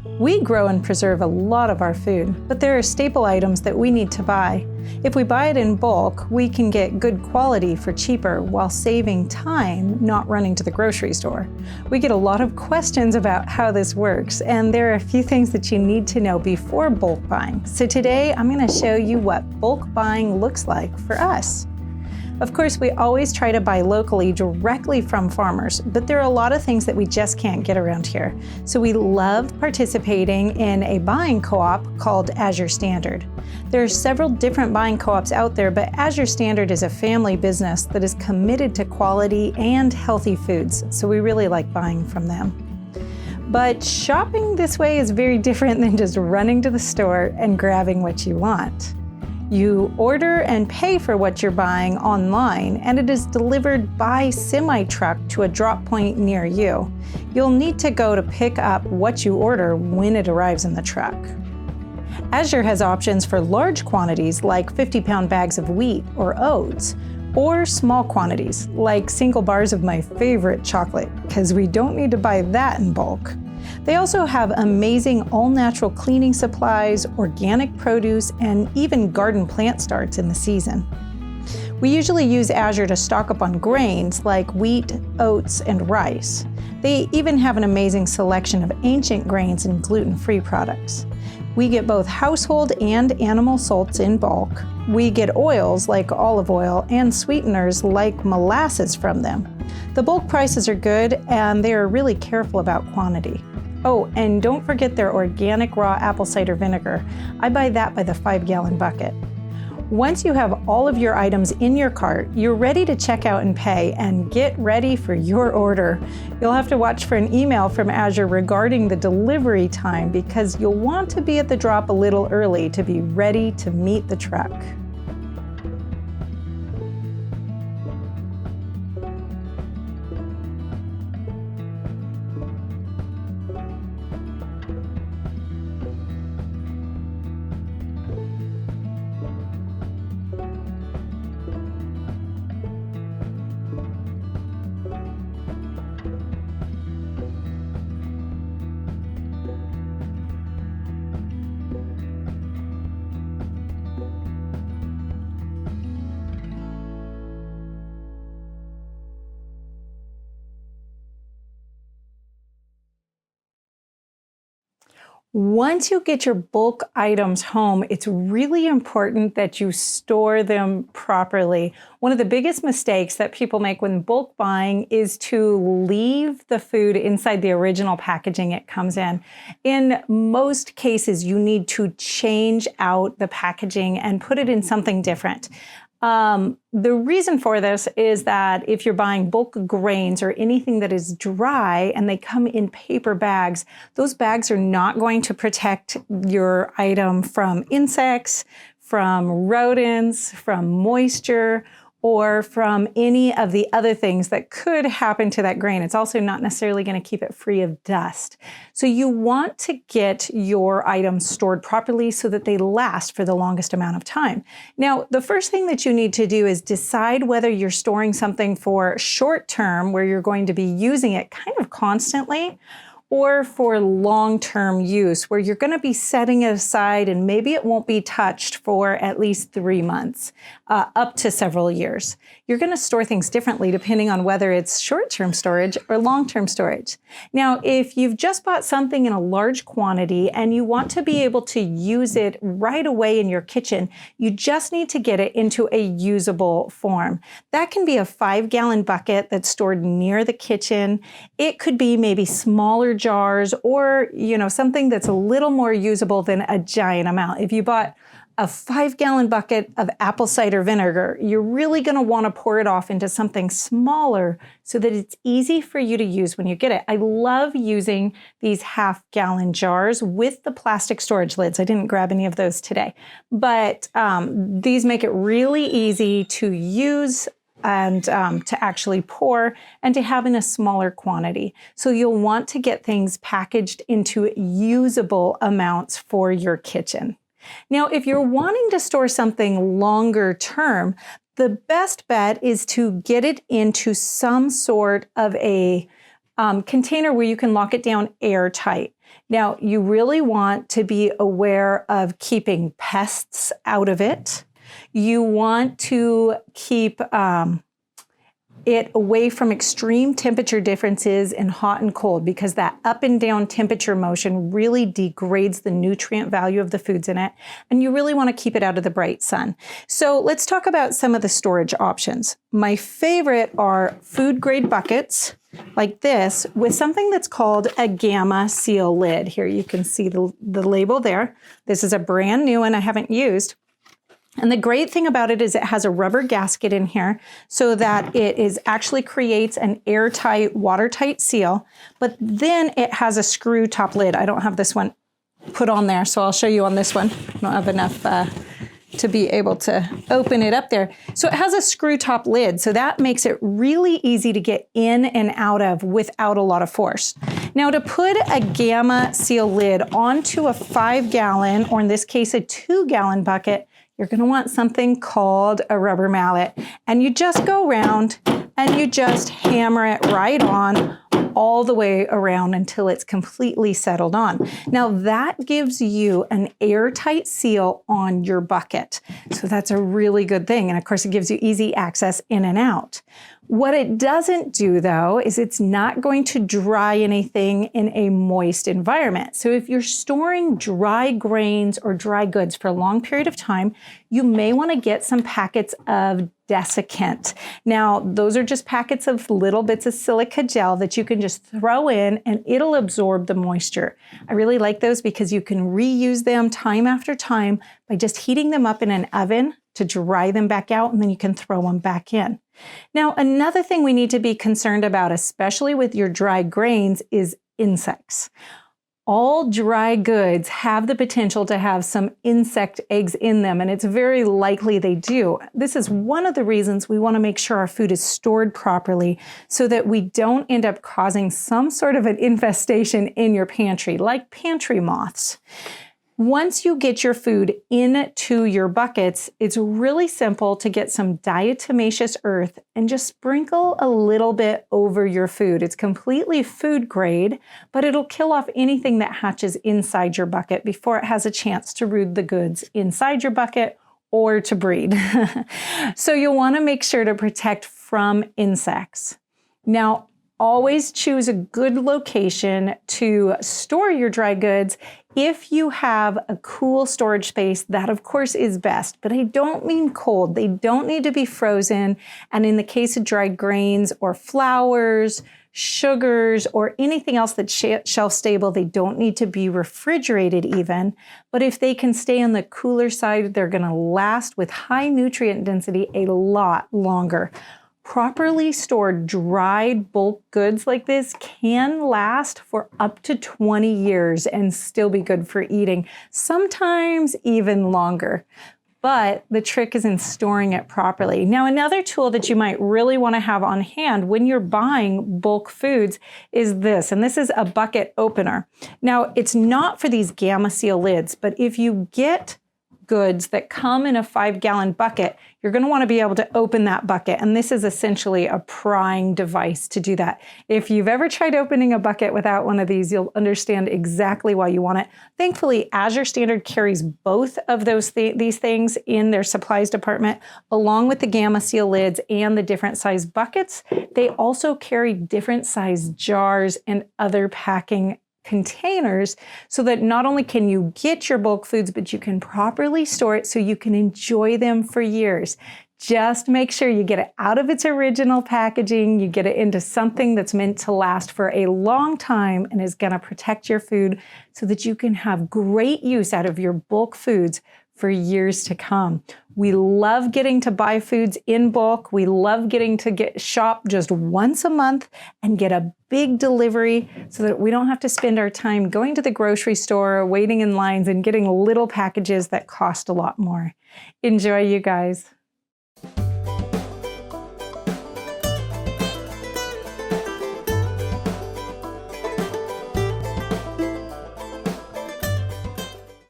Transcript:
We grow and preserve a lot of our food, but there are staple items that we need to buy. If we buy it in bulk, we can get good quality for cheaper while saving time not running to the grocery store. We get a lot of questions about how this works, and there are a few things that you need to know before bulk buying. So today I'm going to show you what bulk buying looks like for us. Of course, we always try to buy locally directly from farmers, but there are a lot of things that we just can't get around here. So we love participating in a buying co-op called Azure Standard. There are several different buying co-ops out there, but Azure Standard is a family business that is committed to quality and healthy foods, so we really like buying from them. But shopping this way is very different than just running to the store and grabbing what you want. You order and pay for what you're buying online, and it is delivered by semi-truck to a drop point near you. You'll need to go to pick up what you order when it arrives in the truck. Azure has options for large quantities like 50-pound bags of wheat or oats, or small quantities like single bars of my favorite chocolate, because we don't need to buy that in bulk. They also have amazing all-natural cleaning supplies, organic produce, and even garden plant starts in the season. We usually use Azure to stock up on grains like wheat, oats, and rice. They even have an amazing selection of ancient grains and gluten-free products. We get both household and animal salts in bulk. We get oils like olive oil and sweeteners like molasses from them. The bulk prices are good, and they are really careful about quantity. Oh, and don't forget their organic raw apple cider vinegar. I buy that by the 5-gallon bucket. Once you have all of your items in your cart, you're ready to check out and pay, and get ready for your order. You'll have to watch for an email from Azure regarding the delivery time, because you'll want to be at the drop a little early to be ready to meet the truck. Once you get your bulk items home, it's really important that you store them properly. One of the biggest mistakes that people make when bulk buying is to leave the food inside the original packaging it comes in. In most cases, you need to change out the packaging and put it in something different. The reason for this is that if you're buying bulk grains or anything that is dry and they come in paper bags, those bags are not going to protect your item from insects, from rodents, from moisture, or from any of the other things that could happen to that grain. It's also not necessarily going to keep it free of dust. So you want to get your items stored properly so that they last for the longest amount of time. Now, the first thing that you need to do is decide whether you're storing something for short term, where you're going to be using it kind of constantly, or for long-term use, where you're going to be setting it aside and maybe it won't be touched for at least 3 months, up to several years. You're going to store things differently depending on whether it's short-term storage or long-term storage. Now, if you've just bought something in a large quantity and you want to be able to use it right away in your kitchen, you just need to get it into a usable form. That can be a 5-gallon bucket that's stored near the kitchen. It could be maybe smaller jars, or something that's a little more usable than a giant amount. If you bought a 5-gallon bucket of apple cider vinegar, you're really going to want to pour it off into something smaller so that it's easy for you to use when you get it. I love using these 1/2-gallon jars with the plastic storage lids. I didn't grab any of those today, but these make it really easy to use and to actually pour and to have in a smaller quantity. So you'll want to get things packaged into usable amounts for your kitchen. Now, if you're wanting to store something longer term, the best bet is to get it into some sort of a container where you can lock it down airtight. Now, you really want to be aware of keeping pests out of it. You want to keep it away from extreme temperature differences in hot and cold, because that up and down temperature motion really degrades the nutrient value of the foods in it, and you really want to keep it out of the bright sun. So let's talk about some of the storage options. My favorite are food grade buckets like this with something that's called a gamma seal lid. Here you can see the label there. This is a brand new one I haven't used. And the great thing about it is it has a rubber gasket in here so that it actually creates an airtight, watertight seal, but then it has a screw top lid. I don't have this one put on there, so I'll show you on this one. I don't have enough to be able to open it up there. So it has a screw top lid, so that makes it really easy to get in and out of without a lot of force. Now, to put a gamma seal lid onto a 5-gallon, or in this case, a 2-gallon bucket, you're going to want something called a rubber mallet. And you just go around and you just hammer it right on all the way around until it's completely settled on. Now that gives you an airtight seal on your bucket. So that's a really good thing. And of course, it gives you easy access in and out. What it doesn't do, though, is it's not going to dry anything in a moist environment. So if you're storing dry grains or dry goods for a long period of time, you may want to get some packets of desiccant. Now, those are just packets of little bits of silica gel that you can just throw in and it'll absorb the moisture. I really like those because you can reuse them time after time by just heating them up in an oven to dry them back out, and then you can throw them back in. Now, another thing we need to be concerned about, especially with your dry grains, is insects. All dry goods have the potential to have some insect eggs in them, and it's very likely they do. This is one of the reasons we want to make sure our food is stored properly so that we don't end up causing some sort of an infestation in your pantry, like pantry moths. Once you get your food into your buckets, it's really simple to get some diatomaceous earth and just sprinkle a little bit over your food. It's completely food grade, but it'll kill off anything that hatches inside your bucket before it has a chance to root the goods inside your bucket or to breed. So you'll want to make sure to protect from insects. Now, always choose a good location to store your dry goods. If you have a cool storage space, that of course is best, but I don't mean cold. They don't need to be frozen. And in the case of dried grains or flours, sugars, or anything else that's shelf stable, they don't need to be refrigerated even. But if they can stay on the cooler side, they're going to last with high nutrient density a lot longer. Properly stored dried bulk goods like this can last for up to 20 years and still be good for eating, sometimes even longer. But the trick is in storing it properly. Now, another tool that you might really want to have on hand when you're buying bulk foods is this, and this is a bucket opener. Now, it's not for these gamma seal lids, but if you get goods that come in a 5-gallon bucket, you're going to want to be able to open that bucket. And this is essentially a prying device to do that. If you've ever tried opening a bucket without one of these, you'll understand exactly why you want it. Thankfully, Azure Standard carries both of these things in their supplies department, along with the gamma seal lids and the different size buckets. They also carry different size jars and other packing containers so that not only can you get your bulk foods, but you can properly store it so you can enjoy them for years. Just make sure you get it out of its original packaging, you get it into something that's meant to last for a long time and is going to protect your food so that you can have great use out of your bulk foods for years to come. We love getting to buy foods in bulk. We love getting to shop just once a month and get a big delivery so that we don't have to spend our time going to the grocery store, waiting in lines, and getting little packages that cost a lot more. Enjoy, you guys.